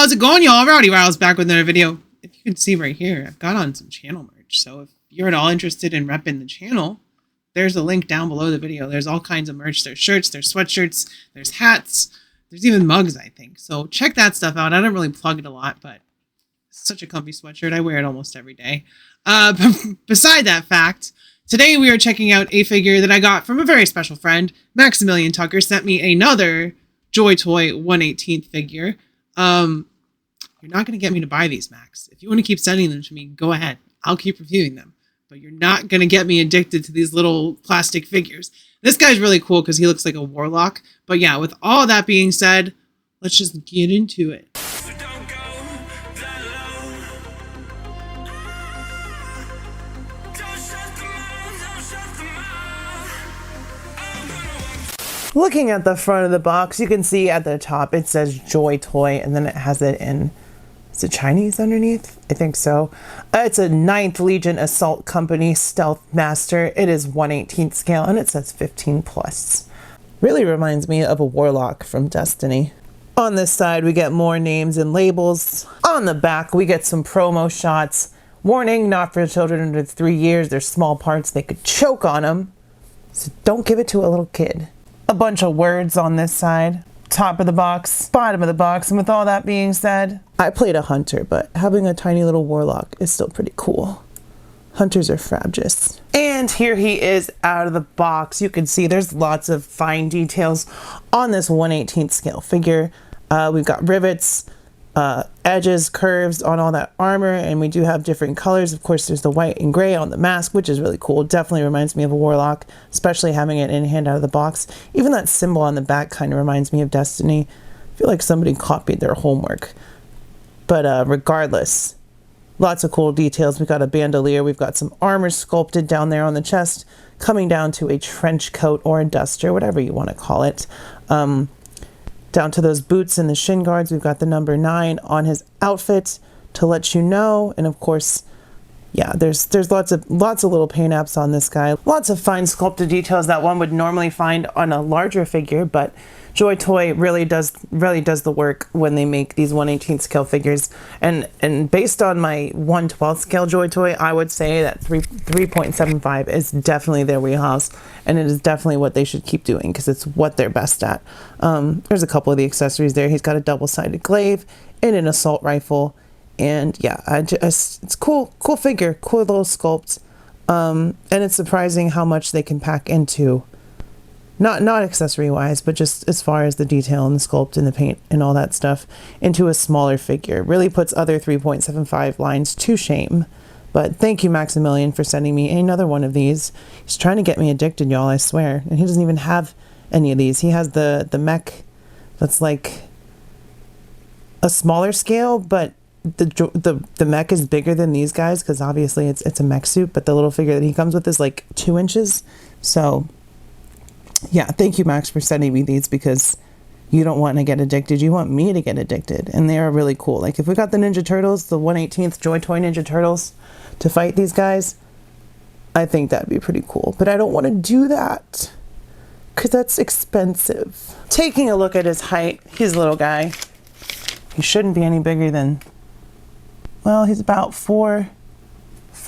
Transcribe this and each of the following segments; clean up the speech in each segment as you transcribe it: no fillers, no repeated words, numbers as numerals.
how's it going, y'all? Rowdy Riles back with another video. If you can see right here, I've got on some channel merch. So if you're at all interested in repping the channel, there's a link down below the video. There's all kinds of merch. There's shirts, there's sweatshirts, there's hats, there's even mugs, I think. So check that stuff out. I don't really plug it a lot, but it's such a comfy sweatshirt. I wear it almost every day. Beside that fact, today we are checking out a figure that I got from a very special friend. Maximilian Tucker sent me another joytoy 1/18 figure. You're not going to get me to buy these, Max. If you want to keep sending them to me, go ahead. I'll keep reviewing them. But you're not going to get me addicted to these little plastic figures. This guy's really cool because he looks like a warlock. But yeah, with all that being said, let's just get into it. Looking at the front of the box, you can see at the top it says joytoy, and then it has it in, is it Chinese underneath? I think so. It's a 9th Legion Assault Company Stealth Master. It is 1/18 scale, and it says 15 plus. Really reminds me of a warlock from Destiny. On this side, we get more names and labels. On the back, we get some promo shots. Warning, not for children under 3 years. There's small parts, they could choke on them. So don't give it to a little kid. A bunch of words on this side, top of the box, bottom of the box, and with all that being said, I played a hunter, but having a tiny little warlock is still pretty cool. Hunters are frabjous. And here he is out of the box. You can see there's lots of fine details on this 1/18 scale figure. We've got rivets, edges, curves on all that armor, and we do have different colors. Of course, there's the white and gray on the mask, which is really cool. Definitely reminds me of a warlock, especially having it in hand out of the box. Even that symbol on the back kind of reminds me of Destiny. I feel like somebody copied their homework. But regardless, lots of cool details. We've got a bandolier. We've got some armor sculpted down there on the chest, coming down to a trench coat or a duster, whatever you want to call it. Down to those boots and the shin guards, we've got the number 9 on his outfit to let you know. And of course, yeah, there's lots of little paint apps on this guy. Lots of fine sculpted details that one would normally find on a larger figure, but joytoy really does the work when they make these 1/18 scale figures. And based on my 1/12 scale joytoy, I would say that 3.75 is definitely their wheelhouse, and it is definitely what they should keep doing because it's what they're best at. There's a couple of the accessories there. He's got a double-sided glaive and an assault rifle, and yeah, it's cool figure, cool little sculpt, and it's surprising how much they can pack into. Not accessory wise, but just as far as the detail and the sculpt and the paint and all that stuff into a smaller figure. Really puts other 3.75 lines to shame. But thank you, Maximilian, for sending me another one of these. He's trying to get me addicted, y'all, I swear. And he doesn't even have any of these. He has the mech that's like a smaller scale, but the mech is bigger than these guys because obviously it's a mech suit, but the little figure that he comes with is like 2 inches. So yeah, thank you, Max, for sending me these because you don't want to get addicted. You want me to get addicted. And they are really cool. Like if we got the Ninja Turtles, the 1/18th joytoy Ninja Turtles to fight these guys, I think that'd be pretty cool. But I don't want to do that because that's expensive. Taking a look at his height, he's a little guy. He shouldn't be any bigger than, well, he's about 4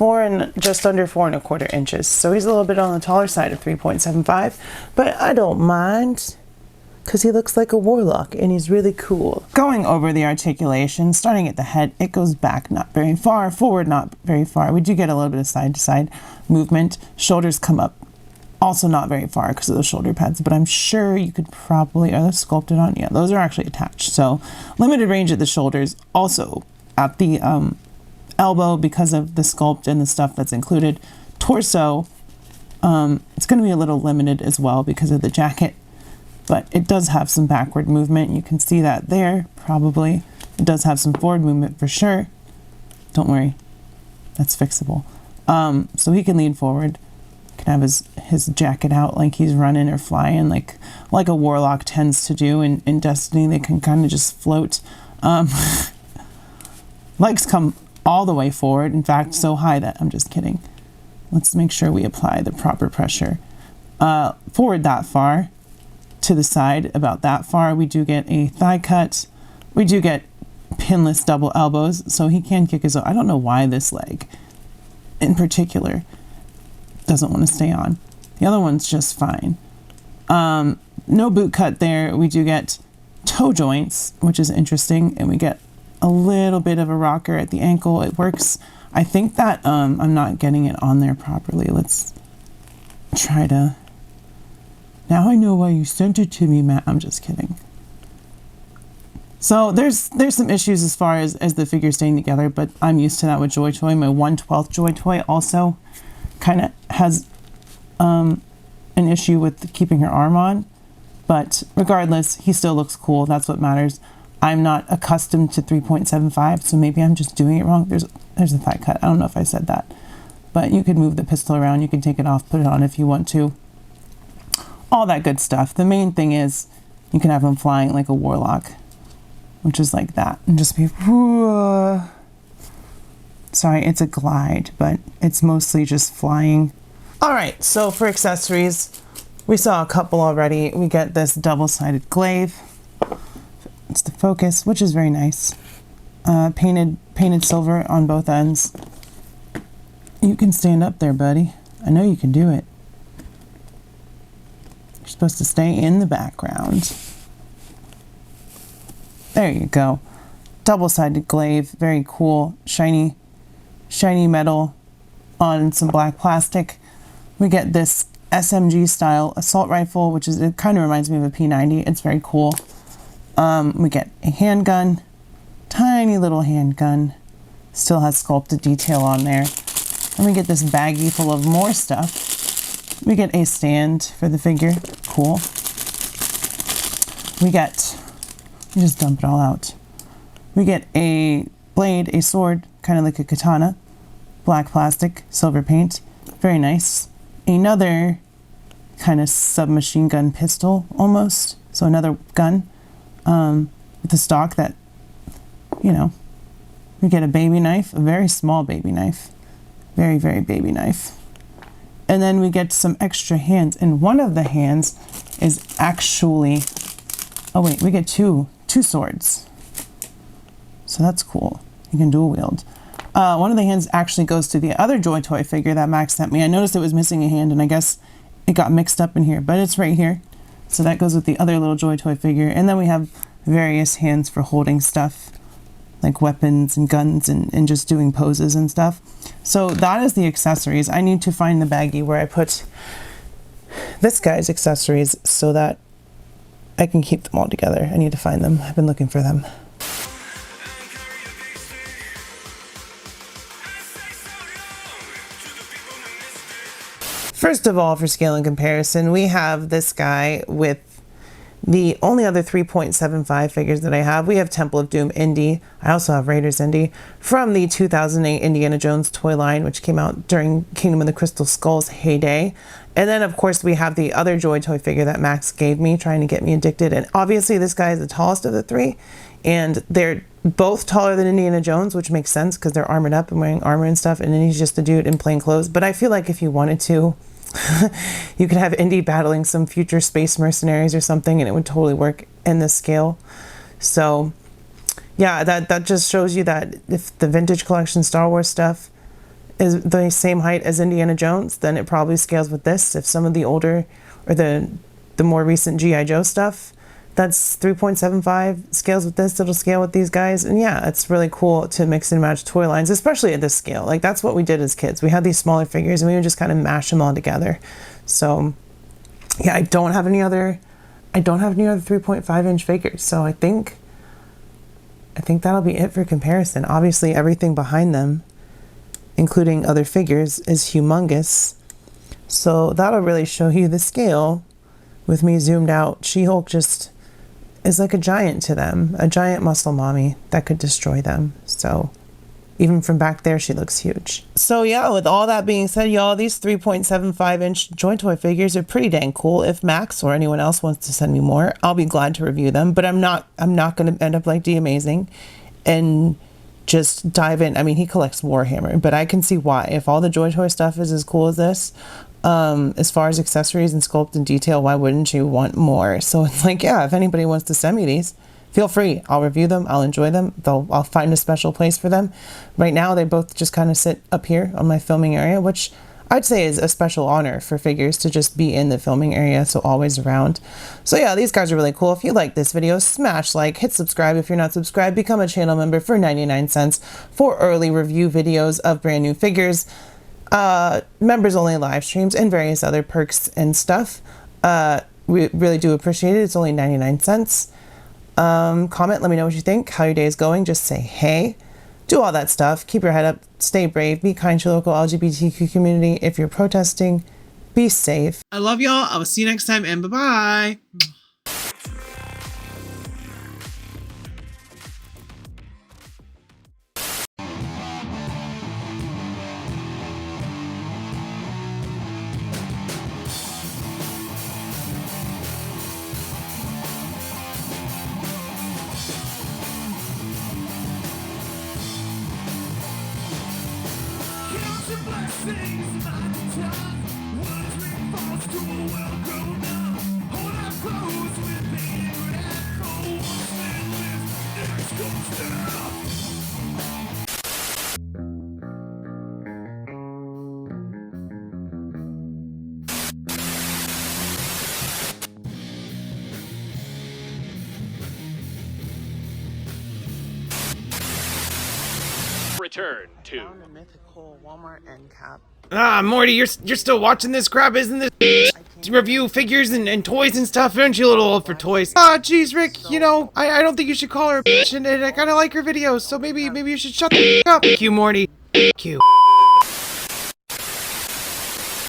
and just under 4 1/4 inches. So he's a little bit on the taller side of 3.75, but I don't mind because he looks like a warlock and he's really cool. Going over the articulation, starting at the head, it goes back not very far, forward not very far. We do get a little bit of side to side movement. Shoulders come up also not very far because of the shoulder pads, but I'm sure you could probably, are those sculpted on? Yeah, those are actually attached. So limited range at the shoulders, also at the elbow because of the sculpt and the stuff that's included. Torso, it's going to be a little limited as well because of the jacket, but it does have some backward movement. You can see that there, probably. It does have some forward movement for sure. Don't worry, that's fixable. So he can lean forward, can have his jacket out like he's running or flying, like a warlock tends to do in Destiny. They can kind of just float. Legs come all the way forward, in fact so high that I'm just kidding. Let's make sure we apply the proper pressure. Forward that far, to the side about that far. We do get a thigh cut. We do get pinless double elbows, so he can kick his own. I don't know why this leg in particular doesn't want to stay on. The other one's just fine. No boot cut there. We do get toe joints, which is interesting, and we get a little bit of a rocker at the ankle. It works. I think that I'm not getting it on there properly. Let's try to... Now I know why you sent it to me, Matt. I'm just kidding. So there's some issues as far as the figure staying together, but I'm used to that with joytoy. My 1/12 joytoy also kind of has an issue with keeping her arm on, but regardless, he still looks cool. That's what matters. I'm not accustomed to 3.75, so maybe I'm just doing it wrong. There's a thigh cut. I don't know if I said that, but you could move the pistol around. You can take it off, put it on if you want to. All that good stuff. The main thing is you can have him flying like a warlock, which is like that, and just be, whoa. Sorry, it's a glide, but it's mostly just flying. All right, so for accessories, we saw a couple already. We get this double-sided glaive. It's the focus, which is very nice. Painted silver on both ends. You can stand up there, buddy. I know you can do it. You're supposed to stay in the background. There you go. Double-sided glaive, very cool, shiny metal on some black plastic. We get this SMG style assault rifle, which is, it kind of reminds me of a P90. It's very cool. We get a handgun, tiny little handgun, still has sculpted detail on there. And we get this baggie full of more stuff. We get a stand for the figure, cool. We just dump it all out. We get a blade, a sword, kind of like a katana, black plastic, silver paint, very nice. Another kind of submachine gun pistol almost, so another gun with a stock that, you know, we get a baby knife, a very small baby knife, very, very baby knife. And then we get some extra hands, and one of the hands is actually, oh wait, we get two swords. So that's cool. You can dual wield. One of the hands actually goes to the other joytoy figure that Max sent me. I noticed it was missing a hand, and I guess it got mixed up in here, but it's right here. So that goes with the other little joytoy figure. And then we have various hands for holding stuff, like weapons and guns and just doing poses and stuff. So that is the accessories. I need to find the baggie where I put this guy's accessories so that I can keep them all together. I need to find them. I've been looking for them. First of all, for scale and comparison, we have this guy with the only other 3.75 figures that I have. We have Temple of Doom Indy. I also have Raiders Indy from the 2008 Indiana Jones toy line, which came out during Kingdom of the Crystal Skull's heyday. And then, of course, we have the other joytoy figure that Max gave me, trying to get me addicted. And obviously, this guy is the tallest of the three. And they're both taller than Indiana Jones, which makes sense because they're armored up and wearing armor and stuff. And then he's just a dude in plain clothes. But I feel like if you wanted to, you could have Indy battling some future space mercenaries or something, and it would totally work in this scale. So yeah, that just shows you that if the vintage collection Star Wars stuff is the same height as Indiana Jones, then it probably scales with this. If some of the older or the more recent G.I. Joe stuff that's 3.75 scales with this, it'll scale with these guys. And yeah, it's really cool to mix and match toy lines, especially at this scale. Like, that's what we did as kids. We had these smaller figures and we would just kind of mash them all together. So yeah, I don't have any other 3.5 inch figures. So I think that'll be it for comparison. Obviously everything behind them, including other figures, is humongous. So that'll really show you the scale with me zoomed out. She-Hulk just is like a giant to them, a giant muscle mommy that could destroy them. So even from back there, she looks huge. So yeah, with all that being said, y'all, these 3.75 inch joytoy figures are pretty dang cool. If Max or anyone else wants to send me more, I'll be glad to review them, but I'm not going to end up like D Amazing and just dive in. I mean, he collects Warhammer, but I can see why. If all the joytoy stuff is as cool as this, as far as accessories and sculpt and detail, why wouldn't you want more? So it's like, yeah, if anybody wants to send me these, feel free. I'll review them. I'll enjoy them. I'll find a special place for them. Right now, they both just kind of sit up here on my filming area, which I'd say is a special honor for figures to just be in the filming area, so always around. So yeah, these guys are really cool. If you like this video, smash like, hit subscribe if you're not subscribed, become a channel member for 99 cents for early review videos of brand new figures, members only live streams, and various other perks and stuff. We really do appreciate it. It's only 99 cents. Comment, let me know what you think, how your day is going. Just say hey. Do all that stuff. Keep your head up. Stay brave. Be kind to your local LGBTQ community. If you're protesting, be safe. I love y'all. I will see you next time, and bye-bye. Blessings, my time. Words reinforce to a well-grown up. Hold our clothes with pain and wrath. For once man lives, next comes death. Return to Found a mythical Walmart end cap. Ah, Morty, you're still watching this crap, isn't this? To review figures and toys and stuff. Aren't you a little old for toys? Ah, jeez, Rick. You know, I don't think you should call her a bitch, and I kind of like her videos. So maybe you should shut the up. Thank you, Morty. Thank you.